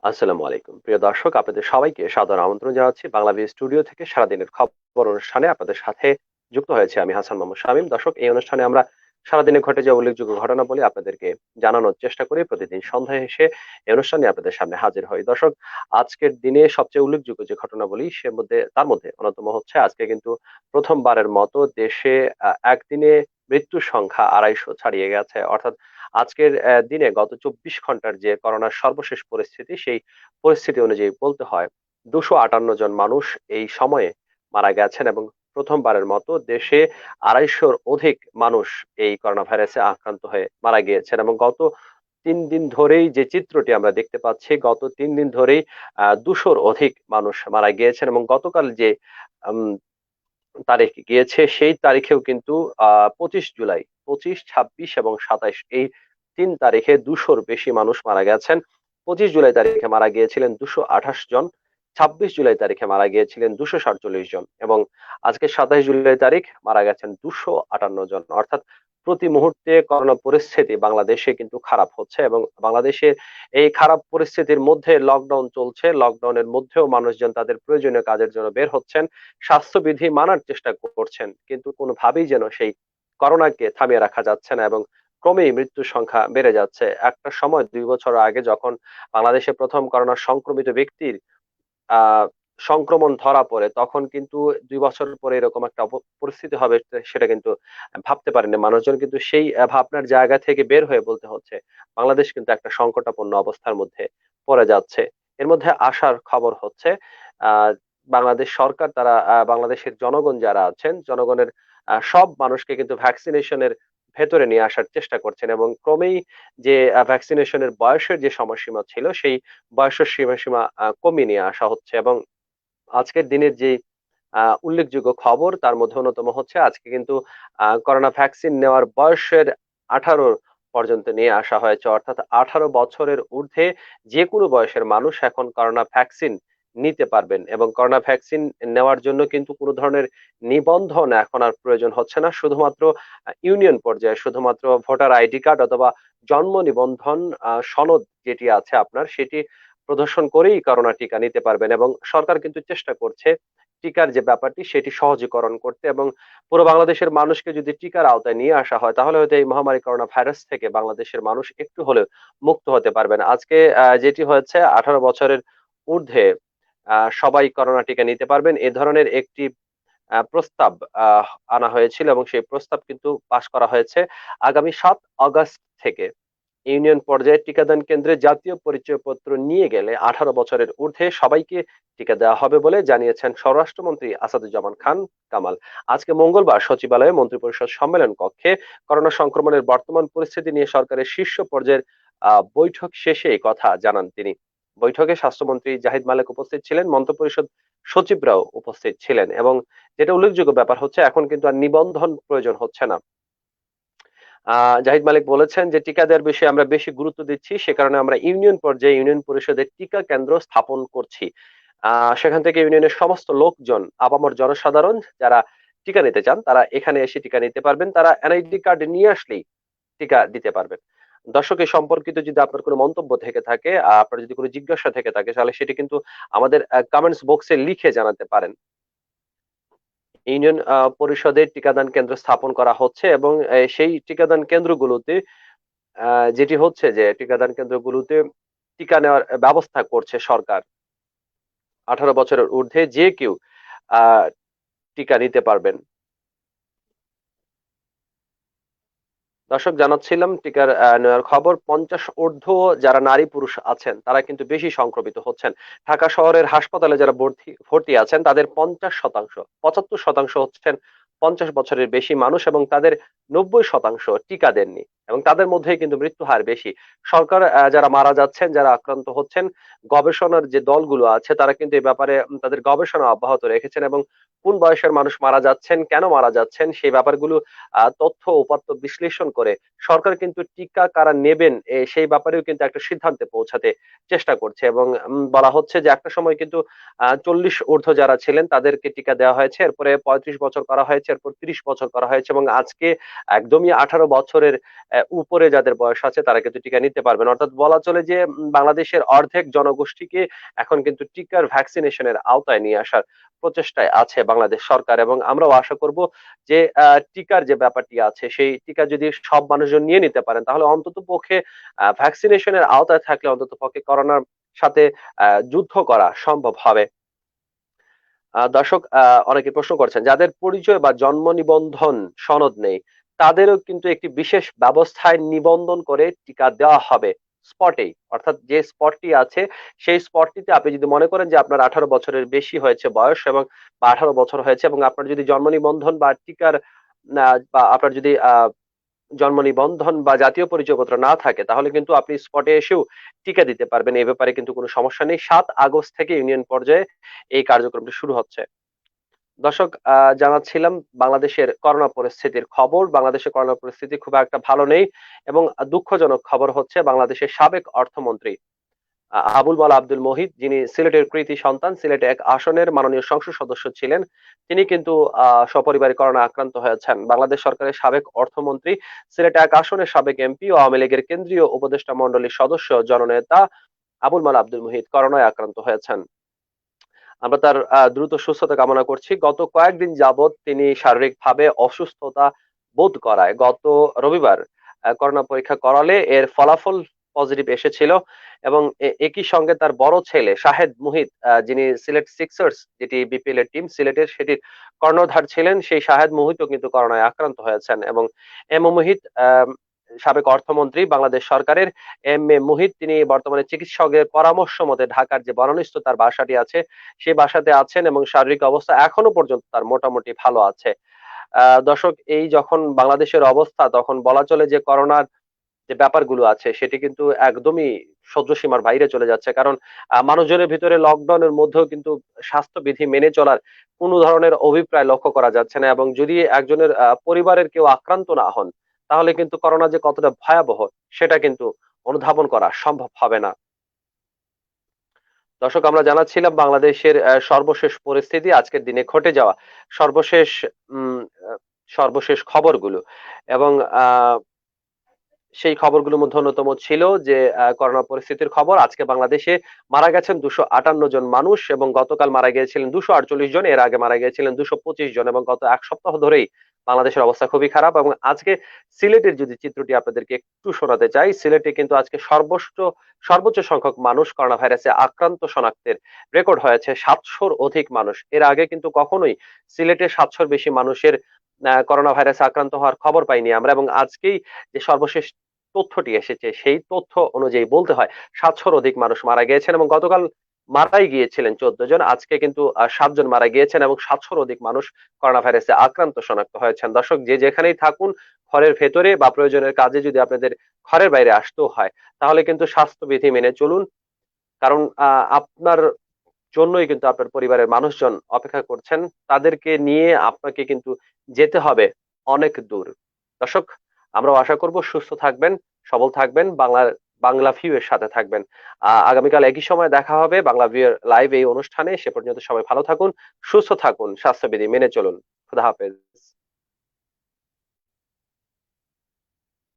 আসসালামু আলাইকুম প্রিয় দর্শক, আপনাদের সবাইকে সাদর আমন্ত্রণ জানাচ্ছি বাংলাভিউ স্টুডিও থেকে সারাদিনের খবর অনুষ্ঠানে আপনাদের সাথে যুক্ত হয়েছে আমি হাসান মোহাম্মদ শামীম। দর্শক, এই অনুষ্ঠানে আমরা সারাদিনে ঘটে যাওয়া উল্লেখযোগ্য ঘটনা বলে আপনাদেরকে জানানোর চেষ্টা করি। প্রতিদিন সন্ধ্যায় এসে এই অনুষ্ঠানে আপনাদের সামনে হাজির হই। দর্শক, আজকের দিনে সবচেয়ে উল্লেখযোগ্য যে ঘটনা বলি তার মধ্যে অন্যতম হচ্ছে আজকে কিন্তু প্রথমবারের মতো দেশে একদিনে মৃত্যুর সংখ্যা 250 ছাড়িয়ে গেছে। অর্থাৎ আজকের দিনে গত 24 ঘন্টার যে করোনার সর্বশেষ পরিস্থিতি, সেই পরিস্থিতি অনুযায়ী বলতে হয় 258 জন মানুষ এই সময়ে মারা গেছেন এবং প্রথমবারের মতো দেশে 250-র অধিক মানুষ এই করোনা ভাইরাসে আক্রান্ত হয়ে মারা গিয়েছেন। এবং গত 3 দিন ধরেই যে চিত্রটি আমরা দেখতে পাচ্ছি, গত 3 দিন ধরেই 200-র অধিক মানুষ মারা গিয়েছেন। এবং গতকাল যে উম, তারিখ গিয়েছে, সেই তারিখেও কিন্তু 25 জুলাই, 25, 26 এবং 27 এই 3 তারিখে 200-র বেশি মানুষ মারা গেছেন। 25 জুলাই তারিখে মারা গিয়েছিলেন 228 জন, 26 জুলাই তারিখে মারা গিয়েছিলেন 247 জন এবং আজকে 27 জুলাই তারিখ মারা গেছেন 258 জন। অর্থাৎ প্রতি মুহূর্তে করোনা পরিস্থিতি বাংলাদেশে কিন্তু খারাপ হচ্ছে এবং বাংলাদেশে এই খারাপ পরিস্থিতির মধ্যে লকডাউন চলছে। লকডাউনের মধ্যেও মানুষজন তাদের প্রয়োজনীয় কাজের জন্য বের হচ্ছেন, স্বাস্থ্যবিধি মানার চেষ্টা করছেন, কিন্তু কোনোভাবেই যেন সেই করোনাকে থামিয়ে রাখা যাচ্ছে না এবং ক্রমেই মৃত্যুর সংখ্যা বেড়ে যাচ্ছে। একটা সময় 2 বছর আগে যখন বাংলাদেশে প্রথম করোনা সংক্রমিত ব্যক্তির আহ সংক্রমণ ধরা পড়ে, তখন কিন্তু 2 বছর পরে এরকম একটা পরিস্থিতি হবে সেটা কিন্তু ভাবতে পারেনি মানুষজন। কিন্তু সেই ভাবনার জায়গা থেকে বের হয়ে বলতে হচ্ছে বাংলাদেশ কিন্তু একটা সংকটাপন্ন অবস্থার মধ্যে পড়ে যাচ্ছে। এর মধ্যে আসার খবর হচ্ছে আহ বাংলাদেশ সরকার তারা বাংলাদেশের জনগণ যারা আছেন, জনগণের সব মানুষকে কিন্তু ভ্যাকসিনেশনের ভেতরে নিয়ে আসার চেষ্টা করছেন এবং ক্রমেই যে ভ্যাকসিনেশনের বয়সের যে সময়সীমা ছিল, সেই বয়সের সীমা কমিয়ে নিয়ে আসা হচ্ছে। এবং আজকের দিনের যে উল্লেখযোগ্য খবর তার মধ্যে অন্যতম হচ্ছে আজকে কিন্তু করোনা ভ্যাকসিন নেওয়ার বয়সের 18 পর্যন্ত নিয়ে আসা হয়েছে। অর্থাৎ 18 বছরের ঊর্ধ্বে যে কোনো বয়সের মানুষ এখন করোনা ভ্যাকসিন নিতে পারবেন এবং করোনা ভ্যাকসিন নেওয়ার জন্য কিন্তু কোনো ধরনের নিবন্ধন এখন আর প্রয়োজন হচ্ছে না। শুধুমাত্র ইউনিয়ন পর্যায়ে শুধুমাত্র ভোটার আইডি কার্ড অথবা জন্ম নিবন্ধন সনদ যেটি আছে আপনার, সেটি প্রদর্শন করেই করোনা টিকা নিতে পারবেন। এবং সরকার কিন্তু চেষ্টা করছে টিকার যে ব্যাপারটি সেটি সহজীকরণ করতে এবং পুরো বাংলাদেশের মানুষকে যদি টিকার আওতায় নিয়ে আসা হয়, তাহলে হয়তো এই মহামারী করোনা ভাইরাস থেকে বাংলাদেশের মানুষ একটু হলেও মুক্ত হতে পারবেন। আজকে যেটি হয়েছে 18 বছরের ঊর্ধ্বে সবাই করোনা টিকা নিতে পারবেন, এ ধরনের একটি প্রস্তাব আহ, আনা হয়েছিল এবং সেই প্রস্তাব কিন্তু পাশ করা হয়েছে। আগামী 7 আগস্ট থেকে ইউনিয়ন পর্যায়ে টিকাদান কেন্দ্রে জাতীয় পরিচয়পত্র নিয়ে গেলে 18 বছরের ঊর্ধ্বে সবাইকে টিকা দেওয়া হবে বলে জানিয়েছেন স্বরাষ্ট্রমন্ত্রী আসাদুজ্জামান খান কামাল। আজকে মঙ্গলবার সচিবালয়ে মন্ত্রিপরিষদ সম্মেলন কক্ষে করোনা সংক্রমণের বর্তমান পরিস্থিতি নিয়ে সরকারের শীর্ষ পর্যায়ের বৈঠক শেষে এই কথা জানান তিনি। বৈঠকে স্বাস্থ্যমন্ত্রী জাহিদ মালেক উপস্থিত ছিলেন, মন্ত্রিপরিষদ সচিবরাও উপস্থিত ছিলেন এবং যেটা উল্লেখযোগ্য ব্যাপার হচ্ছে এখন কিন্তু আর নিবন্ধন প্রয়োজন হচ্ছে না। জাহিদ মালিক বলেছেন যে টিকা দেওয়ার বিষয়ে আমরা বেশি গুরুত্ব দিচ্ছি, সে কারণে আমরা ইউনিয়ন পর্যায়ে ইউনিয়ন পরিষদের টিকা কেন্দ্র স্থাপন করছি। সেখান থেকে ইউনিয়নের সমস্ত লোকজন, আপামর জনসাধারণ যারা টিকা নিতে চান, তারা এখানে এসে টিকা নিতে পারবেন। তারা এনআইডি কার্ড নিয়ে আসলেই টিকা দিতে পারবেন। দর্শক, এই সম্পর্কিত যদি আপনার কোনো মন্তব্য থেকে থাকে, আপনার যদি কোনো জিজ্ঞাসা থেকে থাকে, তাহলে সেটি কিন্তু আমাদের কমেন্টস বক্সে লিখে জানাতে পারেন। ইউনিয়ন পরিষদের টিকাদান কেন্দ্র স্থাপন করা হচ্ছে এবং সেই টিকাদান কেন্দ্রগুলোতে যেটি হচ্ছে যে টিকাদান কেন্দ্রগুলোতে টিকা নেওয়ার ব্যবস্থা করছে সরকার। 18 বছরের ঊর্ধ্বে যে কেউ আহ টিকা নিতে পারবেন। দর্শক, জানাচ্ছিলাম টিকার নেওয়ার খবর। 50 ঊর্ধ্ব যারা নারী পুরুষ আছেন তারা কিন্তু বেশি সংক্রমিত হচ্ছেন। ঢাকা শহরের হাসপাতালে যারা ভর্তি আছেন তাদের 50%, 75% হচ্ছেন 50 বছরের বেশি মানুষ এবং তাদের 90% টিকা দেননি এবং তাদের মধ্যেই কিন্তু মৃত্যু হার বেশি। সরকার যারা মারা যাচ্ছেন, যারা আক্রান্ত হচ্ছেন, গবেষণার যে দলগুলো আছে তারা কিন্তু এই ব্যাপারে তাদের গবেষণা অব্যাহত রেখেছেন এবং কোন বয়সের মানুষ মারা যাচ্ছেন, কেন মারা যাচ্ছেন, সেই ব্যাপারগুলো তথ্য উপাত্ত বিশ্লেষণ করে সরকার কিন্তু টিকা কারা নেবেন সেই ব্যাপারেও কিন্তু একটা সিদ্ধান্তে পৌঁছাতে চেষ্টা করছে। এবং বলা হচ্ছে যে একটা সময় কিন্তু 40 ঊর্ধ্ব যারা ছিলেন তাদেরকে টিকা দেওয়া হয়েছে, এরপরে 35 বছর করা হয়েছে, এরপর 30 বছর করা হয়েছে এবং আজকে একদমই 18 বছরের উপরে যাদের বয়স আছে তারা কিন্তু টিকা নিতে পারবেন। অর্থাৎ বলা চলে যে বাংলাদেশের অর্ধেক জনগোষ্ঠীকে এখন কিন্তু টিকার ভ্যাকসিনেশনের আওতায় নিয়ে আসার প্রচেষ্টায় আছে বাংলাদেশ সরকার, এবং আমরাও আশা করব যে টিকার যে ব্যাপারটি আছে সেই টিকা যদি সব মানুষজন নিয়ে নিতে পারেন তাহলে অন্তত পক্ষে ভ্যাকসিনেশনের আওতায় থাকলে অন্তত পক্ষে করোনার সাথে যুদ্ধ করা সম্ভব হবে। দর্শক, অনেকে প্রশ্ন করছেন যাদের পরিচয় বা জন্ম নিবন্ধন সনদ নেই তাদেরও কিন্তু একটি বিশেষ ব্যবস্থায় নিবন্ধন করে টিকা দেওয়া হবে স্পটেই। অর্থাৎ যে স্পটটি আছে সেই স্পটটিতে আপনি যদি মনে করেন যে আপনার 18 বছরের বেশি হয়েছে বয়স এবং বা 18 বছর হয়েছে এবং আপনার যদি জন্ম নিবন্ধন বা টিকার বা আপনার যদি জন্ম নিবন্ধন বা জাতীয় পরিচয়পত্র না থাকে তাহলে কিন্তু আপনি স্পটে এসেও টিকা দিতে পারবেন। এ ব্যাপারে কিন্তু কোনো সমস্যা নেই। 7 আগস্ট থেকে ইউনিয়ন পর্যায়ে এই কার্যক্রমটি শুরু হচ্ছে। দর্শক, জানাচ্ছিলাম বাংলাদেশের করোনা পরিস্থিতির খবর। বাংলাদেশের করোনা পরিস্থিতি খুব একটা ভালো নেই এবং দুঃখজনক খবর হচ্ছে বাংলাদেশের সাবেক অর্থমন্ত্রী আবুল মাল আব্দুল মহিদ, যিনি সিলেটের কৃতি সন্তান, সিলেটে এক আসনের মাননীয় সংসদ সদস্য ছিলেন, তিনি কিন্তু সপরিবারে করোনা আক্রান্ত হয়েছেন। বাংলাদেশ সরকারের সাবেক অর্থমন্ত্রী, সিলেটে এক আসনের সাবেক এমপি ও আওয়ামী লীগের কেন্দ্রীয় উপদেষ্টা মণ্ডলীর সদস্য জননেতা আবুল মাল আব্দুল মহিদ করোনায় আক্রান্ত হয়েছেন। আমরা তার দ্রুত সুস্থতা কামনা করছি। গত কয়েকদিন যাবৎ তিনি শারীরিকভাবে অসুস্থতা বোধ করায় গত রবিবার করোনা পরীক্ষা করালে এর ফলাফল পজিটিভ এসেছিল এবং একই সঙ্গে তার বড় ছেলে শাহেদ মুহিত, যিনি সিলেট সিক্সার্স যেটি বিপিএল এর টিম সিলেটের সেটির কর্ণধার ছিলেন, সেই শাহেদ মুহিতও কিন্তু করোনায় আক্রান্ত হয়েছেন এবং এম এ মুহিত সাবেক অর্থমন্ত্রী বাংলাদেশ সরকারের এম এ মুহিত তিনি বর্তমানে চিকিৎসকের পরামর্শ মতে ঢাকার যে বনানীস্থ তার বাসাটি আছে সেই বাসাতে আছেন এবং শারীরিক অবস্থা এখনো পর্যন্ত তার মোটামুটি ভালো আছে। দর্শক, এই যখন বাংলাদেশের অবস্থা তখন বলা চলে যে করোনার যে ব্যাপারগুলো আছে সেটি কিন্তু একদমই সহ্য সীমার বাইরে চলে যাচ্ছে। কারণ মানুষজনের ভিতরে লকডাউনের মধ্যেও কিন্তু স্বাস্থ্যবিধি মেনে চলার কোনো ধরনের অভিপ্রায় লক্ষ্য করা যাচ্ছে না, এবং যদি একজনের পরিবারের কেউ আক্রান্ত না হন তাহলে কিন্তু করোনা যে কতটা ভয়াবহ সেটা কিন্তু অনুধাবন করা সম্ভব হবে না। দর্শক, আমরা জানাচ্ছিলাম বাংলাদেশের সর্বশেষ পরিস্থিতি, আজকের দিনে ঘটে যাওয়া সর্বশেষ উম আহ, সর্বশেষ খবরগুলো, এবং সেই খবরগুলোর মধ্যে অন্যতম ছিল যে করোনা পরিস্থিতির খবর। আজকে বাংলাদেশে মারা গেছেন 258 জন মানুষ এবং গতকাল মারা গিয়েছিলেন 248 জন, এর আগে মারা গিয়েছিলেন 225 জন, এবং গত এক সপ্তাহ ধরেই বাংলাদেশের অবস্থা খুবই খারাপ। এবং আজকে সিলেটের যদি চিত্রটি আপনাদেরকে একটু শোনাতে চাই, সিলেটে কিন্তু আজকে সর্বোচ্চ সংখ্যক মানুষ করোনা ভাইরাসে আক্রান্ত শনাক্তের রেকর্ড হয়েছে 700-র অধিক মানুষ। এর আগে কিন্তু কখনোই সিলেটে 700-র বেশি মানুষের করোনা ভাইরাসে আক্রান্ত হওয়ার খবর পাইনি আমরা, এবং আজকেই যে সর্বশেষ তথ্যটি এসেছে সেই তথ্য অনুযায়ী বলতে হয় 700-র অধিক মানুষ মারা গিয়েছেন এবং গতকাল মারাই গিয়েছিলেন 14 জন, আজকে কিন্তু 7 জন মারা গিয়েছেন এবং 700-র অধিক মানুষ করোনা ভাইরাসে আক্রান্ত শনাক্ত হয়েছেন। দর্শক, যে যেখানেই থাকুন ঘরের ভেতরে বা প্রয়োজনের কাজে যদি আপনাদের ঘরের বাইরে আসতেও হয় তাহলে কিন্তু স্বাস্থ্যবিধি মেনে চলুন। কারণ আপনার জন্যই কিন্তু আপনার পরিবারের মানুষজন অপেক্ষা করছেন, তাদেরকে নিয়ে আপনাকে কিন্তু যেতে হবে অনেক দূর। দর্শক, আমরাও আশা করব সুস্থ থাকবেন, সবল থাকবেন, বাংলা ভিউ এর সাথে থাকবেন। আগামীকাল একই সময় দেখা হবে বাংলা ভিউ এর লাইভ এই অনুষ্ঠানে। সে পর্যন্ত সবাই ভালো থাকুন, সুস্থ থাকুন, স্বাস্থ্যবিধি মেনে চলুন। খুদা হাফেজ।